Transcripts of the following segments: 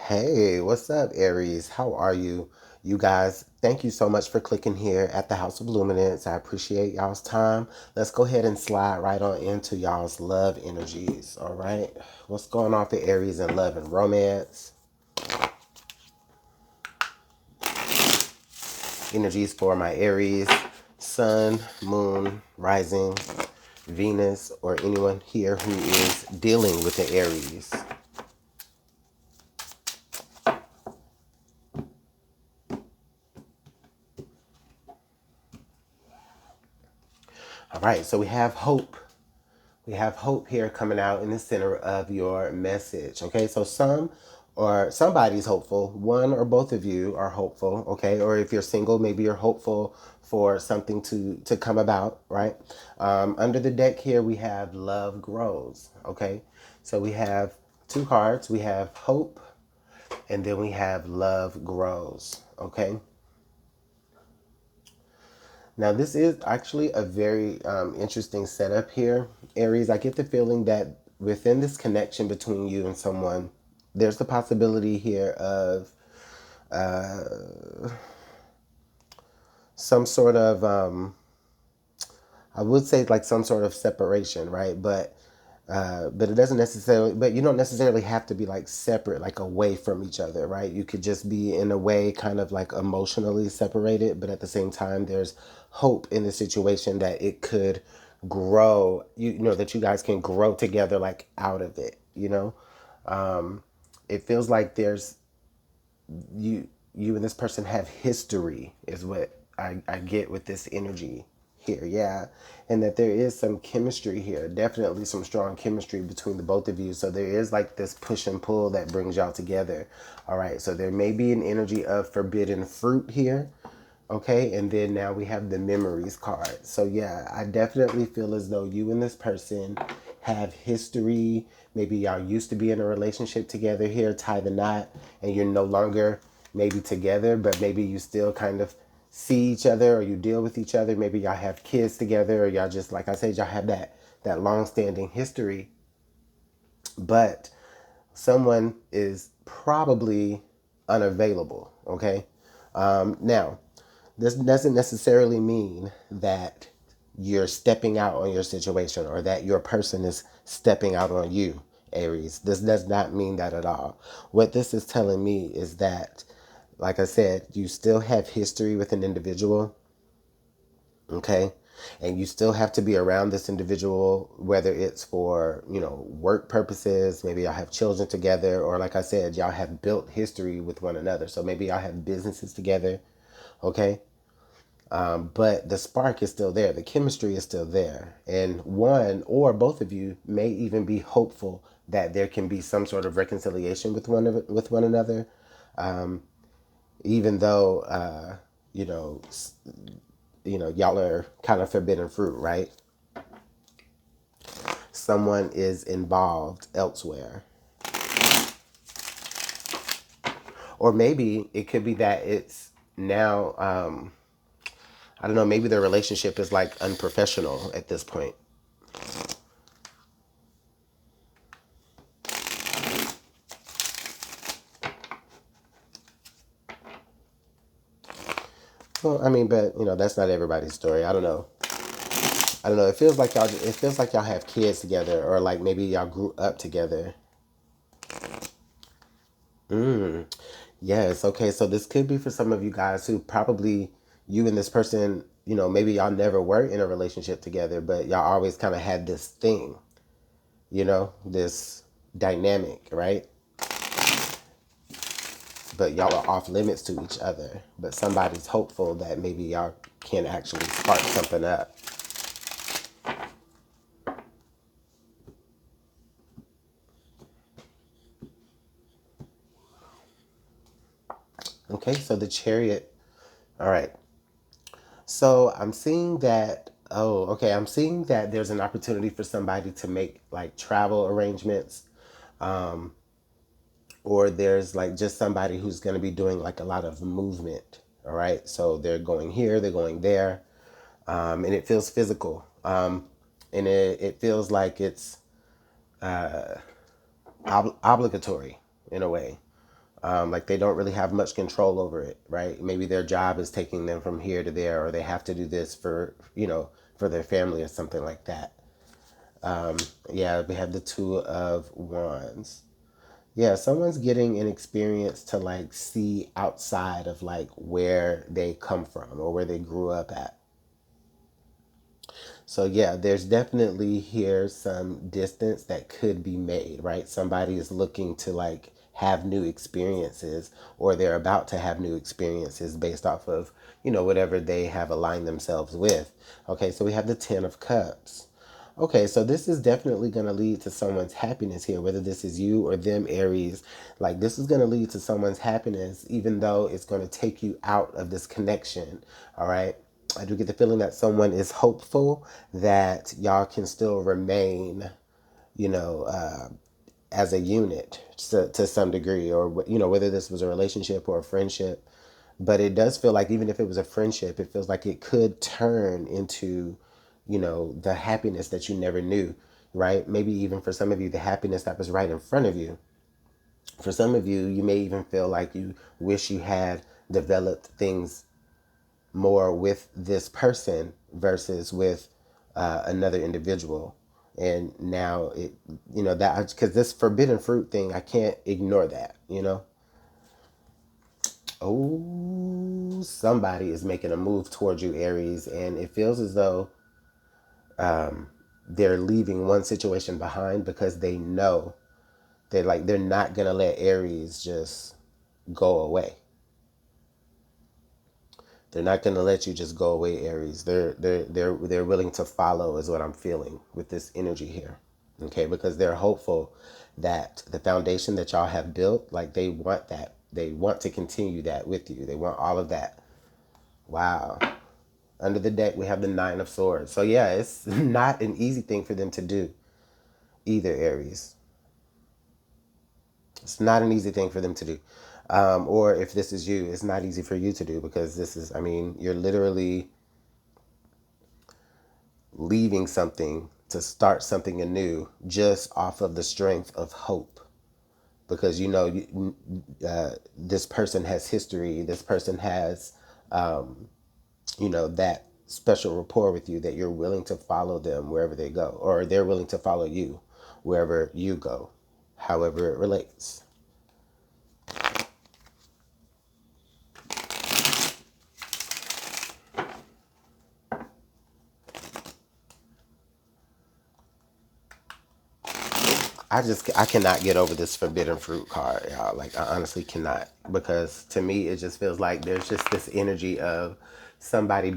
Hey, what's up, Aries? How are you? You guys, thank you so much for clicking here at the House of Luminance. I appreciate y'all's time. Let's go ahead and slide right on into y'all's love energies, all right? What's going on for Aries in love and romance? Energies for my Aries, Sun, Moon, Rising, Venus, or anyone here who is dealing with the Aries. All right, so we have hope. We have hope here coming out in the center of your message. Okay, so some or somebody's hopeful. One or both of you are hopeful. Okay, or if you're single, maybe you're hopeful for something to come about. Right. Under the deck here, we have love grows. Okay, so we have two cards. We have hope, and then we have love grows. Okay. Now, this is actually a very interesting setup here, Aries. I get the feeling that within this connection between you and someone, there's the possibility here of some sort of, I would say like some sort of separation, right? But it doesn't necessarily, but you don't necessarily have to be like separate, like away from each other, right? You could just be in a way kind of like emotionally separated, but at the same time, there's hope in the situation that it could grow, you know, that you guys can grow together like out of it, you know? It feels like there's you and this person have history is what I get with this energy here, yeah. And that there is some chemistry here, definitely some strong chemistry between the both of you. So there is like this push and pull that brings y'all together. All right, so there may be an energy of forbidden fruit here. Okay, and then now we have the memories card. So yeah, I definitely feel as though you and this person have history. Maybe y'all used to be in a relationship together here, tie the knot, and you're no longer maybe together, but maybe you still kind of see each other or you deal with each other. Maybe y'all have kids together or y'all just, like I said, y'all have that long-standing history. But someone is probably unavailable, okay? Now, this doesn't necessarily mean that you're stepping out on your situation or that your person is stepping out on you, Aries. This does not mean that at all. What this is telling me is that, like I said, you still have history with an individual, okay? And you still have to be around this individual, whether it's for, you know, work purposes, maybe y'all have children together, or like I said, y'all have built history with one another. So maybe y'all have businesses together, okay? But the spark is still there. The chemistry is still there. And one or both of you may even be hopeful that there can be some sort of reconciliation with one another, even though you know y'all are kind of forbidden fruit, right? Someone is involved elsewhere, or maybe it could be that it's now I don't know. Maybe their relationship is like unprofessional at this point. Well, I mean, but you know, that's not everybody's story. I don't know. I don't know. It feels like y'all. It feels like y'all have kids together, or like maybe y'all grew up together. Yes. Okay. So this could be for some of you guys who probably you and this person. You know, maybe y'all never were in a relationship together, but y'all always kind of had this thing. You know, this dynamic, right? But y'all are off limits to each other. But somebody's hopeful that maybe y'all can actually spark something up. Okay. So the chariot. All right. So I'm seeing that. Oh, okay. I'm seeing that there's an opportunity for somebody to make like travel arrangements, or there's like just somebody who's going to be doing like a lot of movement. All right. So they're going here, they're going there, and it feels physical. And it feels like it's obligatory in a way. Like they don't really have much control over it, right? Maybe their job is taking them from here to there, or they have to do this for, for their family or something like that. Yeah, we have the Two of Wands. Yeah, someone's getting an experience to like see outside of like where they come from or where they grew up at. So yeah, there's definitely here some distance that could be made, right? Somebody is looking to like have new experiences, or they're about to have new experiences based off of, whatever they have aligned themselves with. Okay, so we have the 10 of Cups. Okay, so this is definitely going to lead to someone's happiness here, whether this is you or them, Aries. Like, this is going to lead to someone's happiness, even though it's going to take you out of this connection. All right. I do get the feeling that someone is hopeful that y'all can still remain, you know, uh, as a unit to some degree, or, whether this was a relationship or a friendship. But it does feel like even if it was a friendship, it feels like it could turn into, the happiness that you never knew, right? Maybe even for some of you, the happiness that was right in front of you. For some of you, you may even feel like you wish you had developed things more with this person versus with another individual. And now that, because this forbidden fruit thing, I can't ignore that. Oh, somebody is making a move towards you, Aries, and it feels as though they're leaving one situation behind because they know they're not gonna let Aries just go away. They're not gonna let you just go away, Aries. They're willing to follow, is what I'm feeling with this energy here. Okay, because they're hopeful that the foundation that y'all have built, like they want that. They want to continue that with you. They want all of that. Wow. Under the deck, we have the Nine of Swords. So yeah, it's not an easy thing for them to do either, Aries. It's not an easy thing for them to do. Or if this is you, it's not easy for you to do because this is, I mean, you're literally leaving something to start something anew just off of the strength of hope. Because, this person has history, this person has, that special rapport with you that you're willing to follow them wherever they go, or they're willing to follow you wherever you go, however it relates. I cannot get over this forbidden fruit card, y'all. Like I honestly cannot, because to me it just feels like there's just this energy of somebody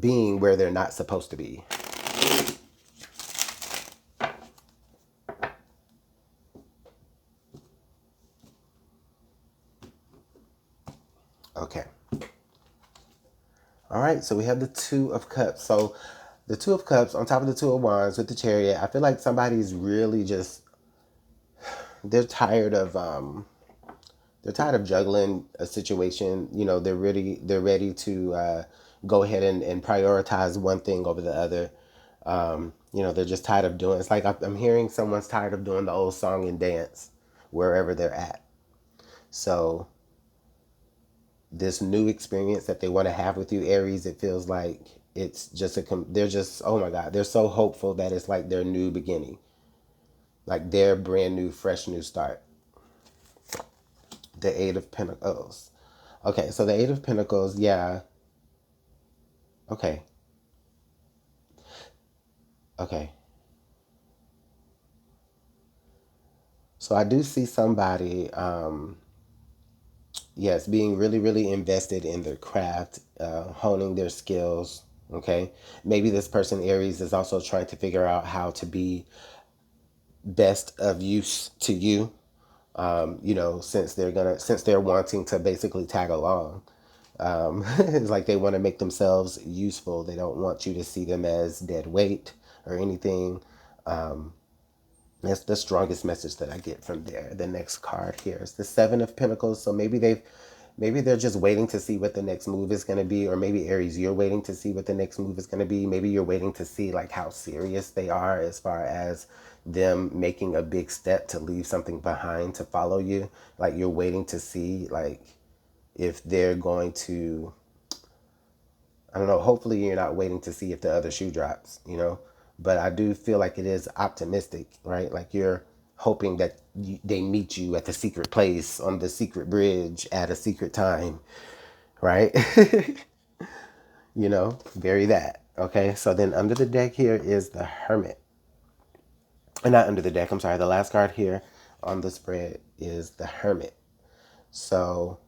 being where they're not supposed to be. Okay. All right, so we have the Two of Cups. So the Two of Cups on top of the Two of Wands with the Chariot. I feel like somebody's really just they're tired of juggling a situation. They're ready to go ahead and prioritize one thing over the other. They're just tired of doing. It's like I'm hearing someone's tired of doing the old song and dance wherever they're at. So this new experience that they want to have with you, Aries, it feels like it's just they're just, oh my God, they're so hopeful that it's like their new beginning, like their brand new, fresh new start. The Eight of Pentacles. Okay, so the Eight of Pentacles, yeah. Okay, okay. So I do see somebody, yes, being really, really invested in their craft, honing their skills. Okay, maybe this person, Aries, is also trying to figure out how to be best of use to you. Since they're wanting to basically tag along. It's like they want to make themselves useful. They don't want you to see them as dead weight or anything. That's the strongest message that I get from there. The next card here is the Seven of Pentacles. So maybe they're just waiting to see what the next move is going to be, or maybe Aries, you're waiting to see what the next move is going to be. Maybe you're waiting to see like how serious they are as far as them making a big step to leave something behind to follow you. Like you're waiting to see like if they're going to, I don't know, hopefully you're not waiting to see if the other shoe drops, you know? But I do feel like it is optimistic, right? Like you're hoping that they meet you at the secret place on the secret bridge at a secret time, right? You know, very that. Okay, so then under the deck here is the Hermit. Not under the deck, I'm sorry. The last card here on the spread is the Hermit. So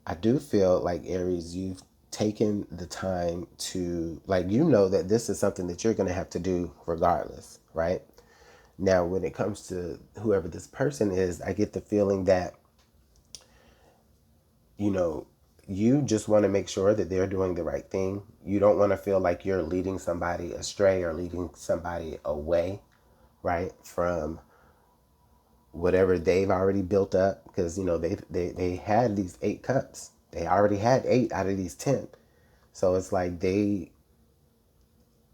I do feel like Aries, you've taken the time to, like, you know that this is something that you're going to have to do regardless, right? Now, when it comes to whoever this person is, I get the feeling that, you know, you just want to make sure that they're doing the right thing. You don't want to feel like you're leading somebody astray or leading somebody away, right, from whatever they've already built up, because you know they had these 8 cups. They already had 8 out of these 10. So it's like they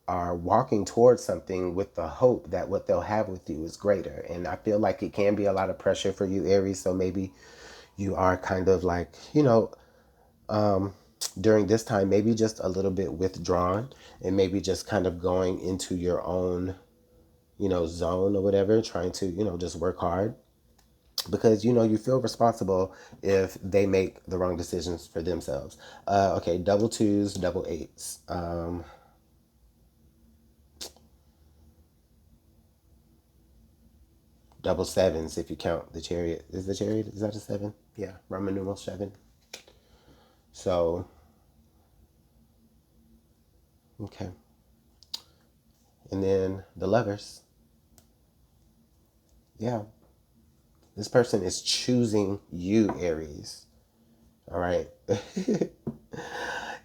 are walking towards something with the hope that what they'll have with you is greater. And I feel like it can be a lot of pressure for you, Aries. So maybe you are kind of like, you know, during this time, maybe just a little bit withdrawn and maybe just kind of going into your own, you know, zone or whatever, trying to, you know, just work hard because, you know, you feel responsible if they make the wrong decisions for themselves. Okay, double twos, double eights. Double sevens if you count the chariot. Is the chariot, is that a 7? Yeah, Roman numeral 7. So, okay. And then the lovers. Yeah, this person is choosing you, Aries. All right.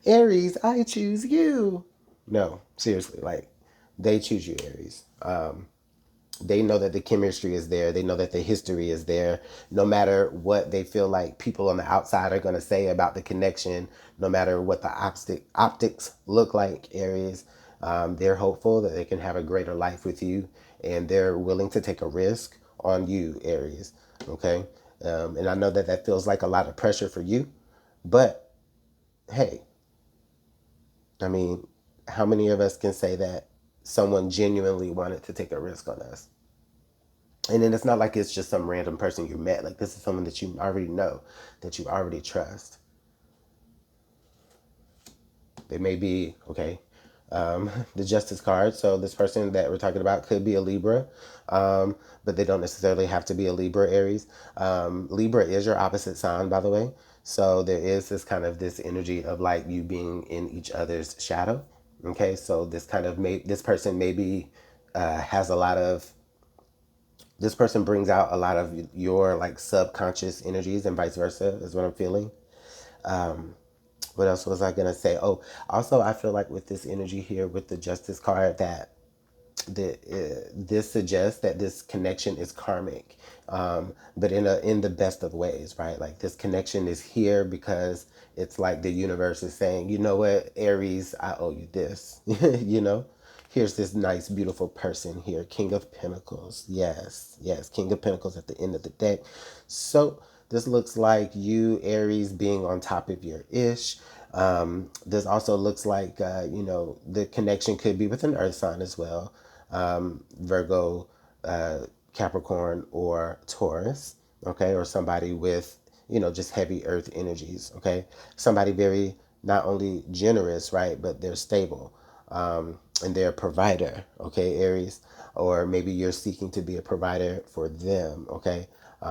Aries, I choose you. No, seriously, like they choose you, Aries. They know that the chemistry is there. They know that the history is there. No matter what they feel like people on the outside are going to say about the connection, no matter what the optics look like, Aries, they're hopeful that they can have a greater life with you, and they're willing to take a risk on you, Aries. Okay. And I know that that feels like a lot of pressure for you, but hey, I mean, how many of us can say that someone genuinely wanted to take a risk on us? And then it's not like it's just some random person you met. Like this is someone that you already know, that you already trust. They may be, okay, the Justice card. So this person that we're talking about could be a Libra, but they don't necessarily have to be a Libra, Aries. Libra is your opposite sign, by the way. So there is this kind of this energy of like you being in each other's shadow. Okay, so this kind of this person maybe has a lot of, this person brings out a lot of your like subconscious energies and vice versa is what I'm feeling. What else was I gonna say? Oh, also I feel like with this energy here with the Justice card that this suggests that this connection is karmic, but in the best of ways, right? Like this connection is here because it's like the universe is saying, you know what, Aries, I owe you this. You know, here's this nice, beautiful person here, King of Pentacles. Yes, yes, King of Pentacles at the end of the deck. So this looks like you, Aries, being on top of your ish. This also looks like, you know, the connection could be with an earth sign as well. Virgo, Capricorn, or Taurus, okay, or somebody with, you know, just heavy earth energies, okay, somebody very not only generous, right, but they're stable, and they're a provider, okay, Aries, or maybe you're seeking to be a provider for them, okay.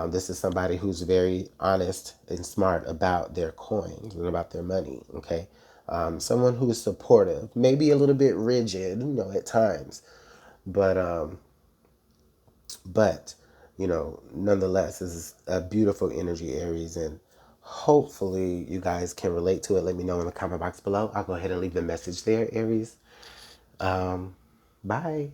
This is somebody who's very honest and smart about their coins and about their money, okay. Someone who is supportive, maybe a little bit rigid, you know, at times, but but you know, nonetheless, this is a beautiful energy, Aries, and hopefully you guys can relate to it. Let me know in the comment box below. I'll go ahead and leave the message there, Aries. Bye.